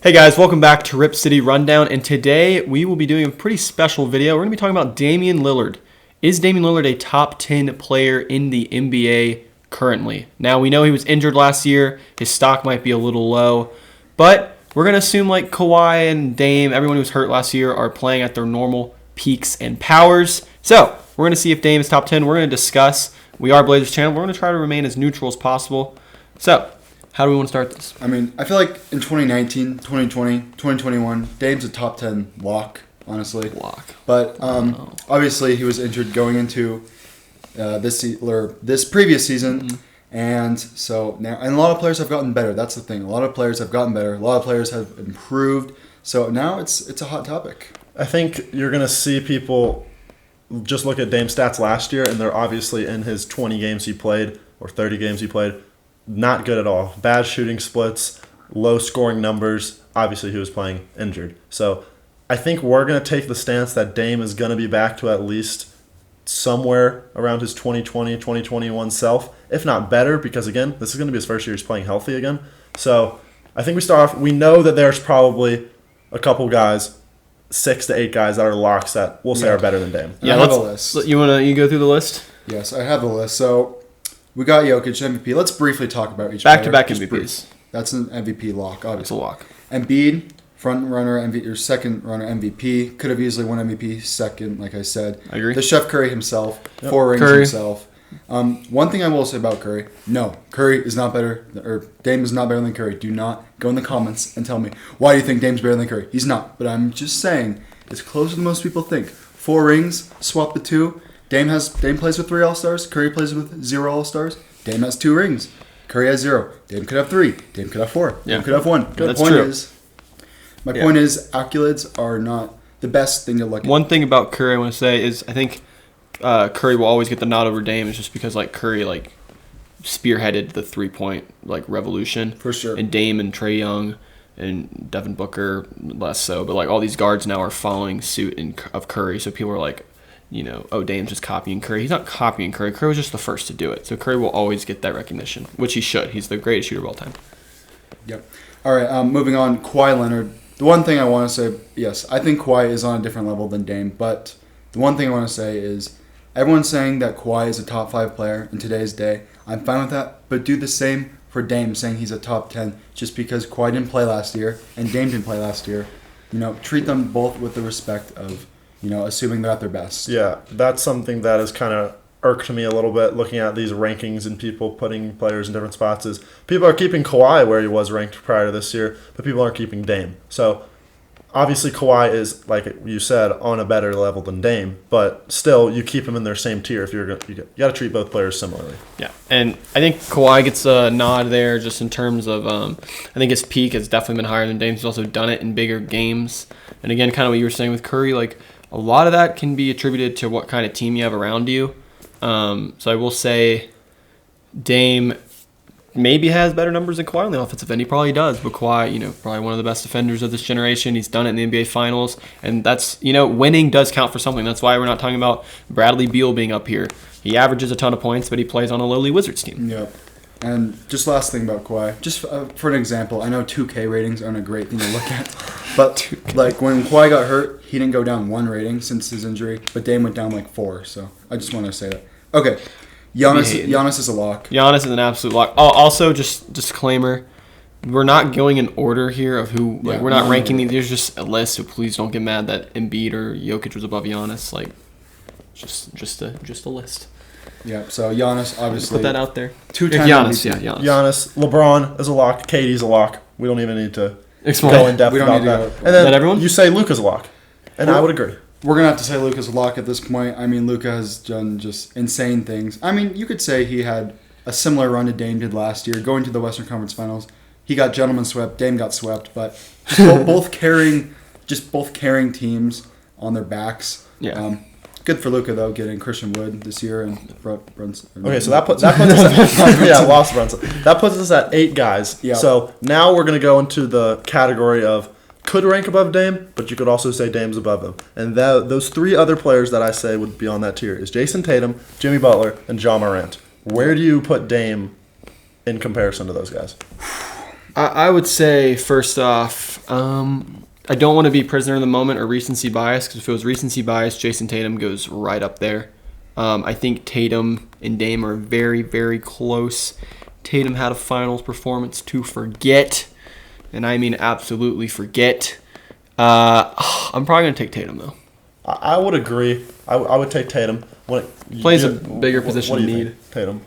Hey guys, welcome back to Rip City Rundown, and today we will be doing a pretty special video. We're going to be talking about Damian Lillard. Is Damian Lillard a top 10 player in the NBA currently? Now, we know he was injured last year. His stock might be a little low, but we're going to assume like Kawhi and Dame, everyone who was hurt last year, are playing at their normal peaks and powers. So, we're going to see if Dame is top 10. We're going to discuss. We are Blazers channel. We're going to try to remain as neutral as possible. So, how do we want to start this? I mean, I feel like in 2019, 2020, 2021, Dame's a top 10 lock, honestly. Lock. But obviously he was injured going into this previous season. Mm-hmm. And so now, and a lot of players have gotten better. That's the thing. A lot of players have gotten better. A lot of players have improved. So now it's a hot topic. I think you're going to see people just look at Dame's stats last year, and they're obviously in his 20 games he played or 30 games he played. Not good at all. Bad shooting splits, low scoring numbers. Obviously, he was playing injured. So I think we're going to take the stance that Dame is going to be back to at least somewhere around his 2020, 2021 self, if not better, because, again, this is going to be his first year he's playing healthy again. So I think we start off. We know that there's probably a couple guys, 6 to 8 guys that are locks that we'll say are better than Dame. Yeah, I have a list. You go through the list? Yes, I have the list. So we got Jokic MVP. Let's briefly talk about each back-to-back MVPs. That's an MVP lock, obviously. It's a lock. Embiid, front runner MVP or second runner MVP. Could have easily won MVP second, like I said. I agree. The Chef Curry himself, Yep. 4 rings Curry. himself. One thing I will say about Curry, no, Curry is not better, or Dame is not better than Curry. Do not go in the comments and tell me, why do you think Dame's better than Curry? He's not. But I'm just saying, it's closer than most people think. 4 rings, swap the 2. Dame plays with 3 All-Stars. Curry plays with 0 All-Stars. Dame has 2 rings. Curry has 0. Dame could have 3. Dame could have 4. Yeah. Dame could have 1. That's true. My point is, accolades are not the best thing to look at. One thing about Curry I want to say is I think Curry will always get the nod over Dame. It's just because Curry spearheaded the 3-point revolution. For sure. And Dame and Trae Young and Devin Booker less so, but all these guards now are following suit of Curry. So people are like, Dame's just copying Curry. He's not copying Curry. Curry was just the first to do it. So Curry will always get that recognition, which he should. He's the greatest shooter of all time. Yep. All right, moving on. Kawhi Leonard. The one thing I want to say, yes, I think Kawhi is on a different level than Dame, but the one thing I want to say is everyone's saying that Kawhi is a top 5 player in today's day. I'm fine with that, but do the same for Dame, saying he's a top 10 just because Kawhi didn't play last year and Dame didn't play last year. Treat them both with the respect of assuming they're at their best. Yeah, that's something that has kind of irked me a little bit looking at these rankings and people putting players in different spots is people are keeping Kawhi where he was ranked prior to this year, but people aren't keeping Dame. So obviously Kawhi is, like you said, on a better level than Dame, but still you keep him in their same tier if you got to treat both players similarly. Yeah, and I think Kawhi gets a nod there just in terms of I think his peak has definitely been higher than Dame's. He's also done it in bigger games. And again, kind of what you were saying with Curry, a lot of that can be attributed to what kind of team you have around you. So I will say Dame maybe has better numbers than Kawhi on the offensive end. He probably does, but Kawhi, probably one of the best defenders of this generation. He's done it in the NBA Finals, and that's, winning does count for something. That's why we're not talking about Bradley Beal being up here. He averages a ton of points, but he plays on a lowly Wizards team. Yep. And just last thing about Kawhi, just for an example, I know 2K ratings aren't a great thing to look at, but when Kawhi got hurt, he didn't go down 1 rating since his injury, but Dame went down 4. So I just want to say that. Okay, Giannis is a lock. Giannis is an absolute lock. Oh, also, just disclaimer, we're not going in order here of who. We're not ranking these. There's just a list, so please don't get mad that Embiid or Jokic was above Giannis. Just a list. Yeah, so Giannis, obviously. Put that out there. 2-time Giannis, MVP. yeah, Giannis. Giannis, LeBron is a lock, KD's a lock. We don't even need to Explain. go in depth We don't about need to that. go- And then that everyone? you say Luka's a lock, and I would agree. We're going to have to say Luka's a lock at this point. I mean, Luka has done just insane things. I mean, you could say he had a similar run to Dame did last year, going to the Western Conference Finals. He got gentleman swept, Dame got swept, but both carrying teams on their backs. Yeah. Good for Luka though, getting Christian Wood this year and Brunson. Okay, so that puts us at, lost Brunson. That puts us at 8 guys. Yeah. So now we're going to go into the category of could rank above Dame, but you could also say Dame's above him. And those 3 other players that I say would be on that tier is Jason Tatum, Jimmy Butler, and Ja Morant. Where do you put Dame in comparison to those guys? I would say, first off, I don't want to be prisoner of the moment or recency bias, because if it was recency bias, Jason Tatum goes right up there. I think Tatum and Dame are very, very close. Tatum had a finals performance to forget, and I mean absolutely forget. I'm probably going to take Tatum, though. I would agree. I would take Tatum. Plays a bigger position what do you need. think, Tatum.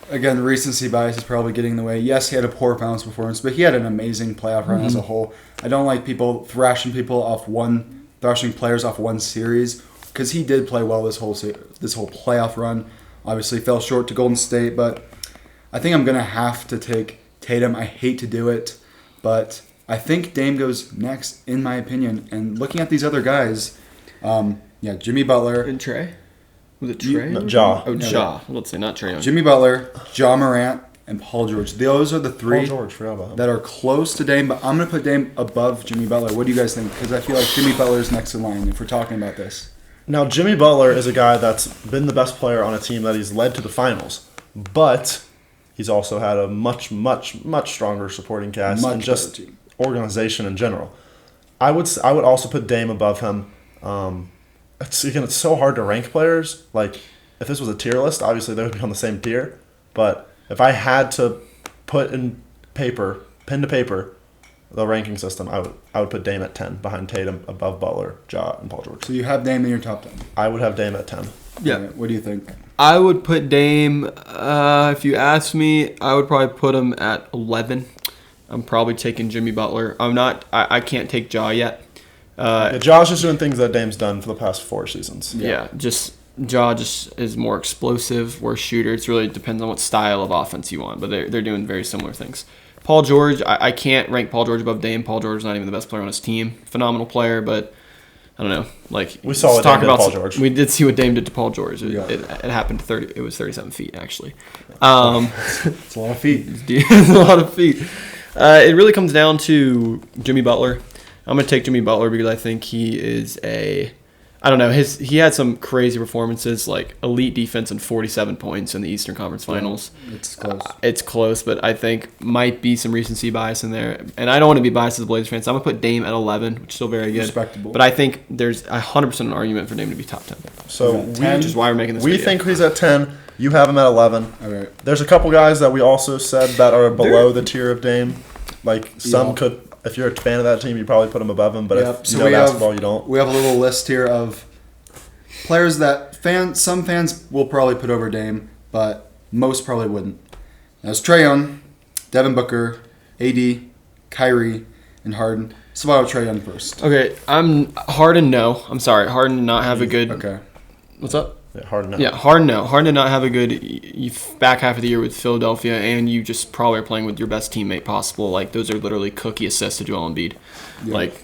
Again, recency bias is probably getting in the way. Yes, he had a poor finals performance, but he had an amazing playoff run as a whole. I don't like people thrashing players off one series, because he did play well this whole playoff run. Obviously, fell short to Golden State, but I think I'm gonna have to take Tatum. I hate to do it, but I think Dame goes next, in my opinion. And looking at these other guys, Jimmy Butler. And Trey? Was it Trey? No, Ja. Oh, Ja. Let's say not Trey Young. Jimmy Butler, Ja Morant, and Paul George. Those are the three Paul George, forgot about him. that are close to Dame, but I'm going to put Dame above Jimmy Butler. What do you guys think? Because I feel like Jimmy Butler is next in line if we're talking about this. Now, Jimmy Butler is a guy that's been the best player on a team that he's led to the finals, but he's also had a much, much, much stronger supporting cast and just organization in general. I would also put Dame above him. It's so hard to rank players. Like, if this was a tier list, obviously they would be on the same tier. But if I had to put in pen to paper, the ranking system, I would put Dame at 10, behind Tatum, above Butler, Ja, and Paul George. So you have Dame in your top 10. I would have Dame at 10. Yeah. Right, what do you think? I would put Dame, if you ask me, I would probably put him at 11. I'm probably taking Jimmy Butler. I can't take Ja yet. Ja's just doing things that Dame's done for the past 4 seasons. Ja just is more explosive, worse shooter. It really depends on what style of offense you want, but they're doing very similar things. Paul George, I can't rank Paul George above Dame. Paul George is not even the best player on his team. Phenomenal player, but I don't know. Like, we saw what Dame did to Paul George. We did see what Dame did to Paul George. It happened 30. It was 37 feet actually. It's a lot of feet. It's a lot of feet. It really comes down to Jimmy Butler. I'm gonna take Jimmy Butler because I think he is I don't know. He had some crazy performances, like elite defense and 47 points in the Eastern Conference Finals. It's close. It's close, but I think might be some recency bias in there. And I don't want to be biased as a Blazers fan, so I'm gonna put Dame at 11, which is still very good. Respectable. But I think there's 100% an argument for Dame to be top 10. So which is why we're making this. We video. think he's at 10. You have him at 11. All right. There's a couple guys that we also said that are below the tier of Dame. Like some could. If you're a fan of that team, you probably put him above him. But if you know basketball, you don't. We have a little list here of players that some fans will probably put over Dame, but most probably wouldn't. That's Trae Young, Devin Booker, AD, Kyrie, and Harden. So I'll Trae Young first. Okay, Harden. No, I'm sorry. Harden did not have a good. Okay. What's up? Yeah, Harden. No. Yeah, Harden. No, Harden did not have a good back half of the year with Philadelphia, and you just probably are playing with your best teammate possible. Like, those are literally cookie assists to Joel Embiid. Yeah. Like,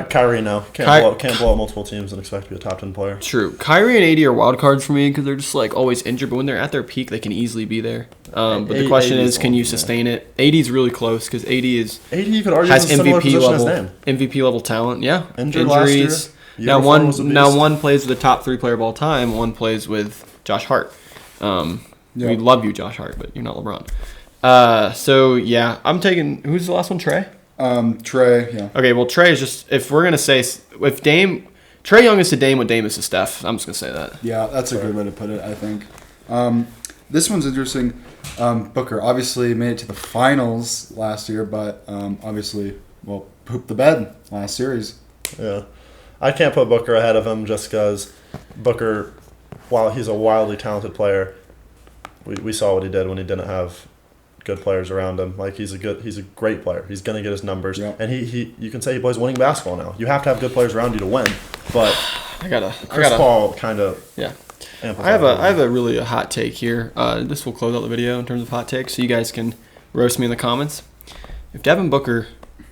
Kyrie, no, can't blow up multiple teams and expect to be a top 10 player. True. Kyrie and AD are wild cards for me because they're just like always injured, but when they're at their peak, they can easily be there. But the question is, can you sustain it? AD's really close because AD you could argue has MVP level talent. Yeah, injuries. Now one plays with the top 3 player of all time. One plays with Josh Hart. We love you, Josh Hart, but you're not LeBron. So yeah, I'm taking. Who's the last one? Trae. Trae. Yeah. Okay. Well, Trae is just. If we're gonna say if Trae Young is to Dame what Dame is to Steph, I'm just gonna say that. Yeah, that's a good way to put it. I think. This one's interesting. Booker obviously made it to the finals last year, but obviously, pooped the bed last series. Yeah. I can't put Booker ahead of him just because Booker, while he's a wildly talented player, we saw what he did when he didn't have good players around him. Like, he's a great player. He's gonna get his numbers, and you can say he plays winning basketball now. You have to have good players around you to win. But Chris Paul kind of I have a hot take here. This will close out the video in terms of hot takes, so you guys can roast me in the comments.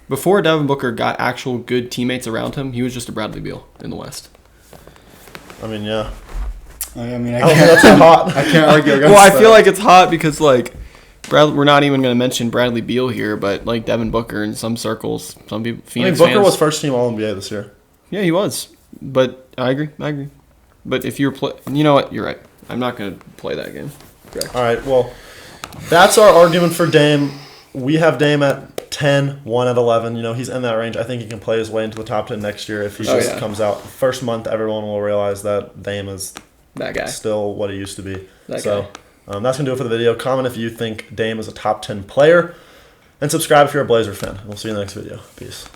Before Devin Booker got actual good teammates around him, he was just a Bradley Beal in the West. I mean, yeah. I can't. That's hot. I can't argue against that. I feel like it's hot because we're not even going to mention Bradley Beal here, but like Devin Booker in some circles, some people. Phoenix Booker fans, was first team All NBA this year. Yeah, he was. But I agree. But if you're you know what? You're right. I'm not going to play that game. Correct. All right. Well, that's our argument for Dame. We have Dame at 10, 1 at 11. He's in that range. I think he can play his way into the top 10 next year if he comes out. First month, everyone will realize that Dame is that guy. Still what he used to be. That guy. That's going to do it for the video. Comment if you think Dame is a top 10 player. And subscribe if you're a Blazer fan. We'll see you in the next video. Peace.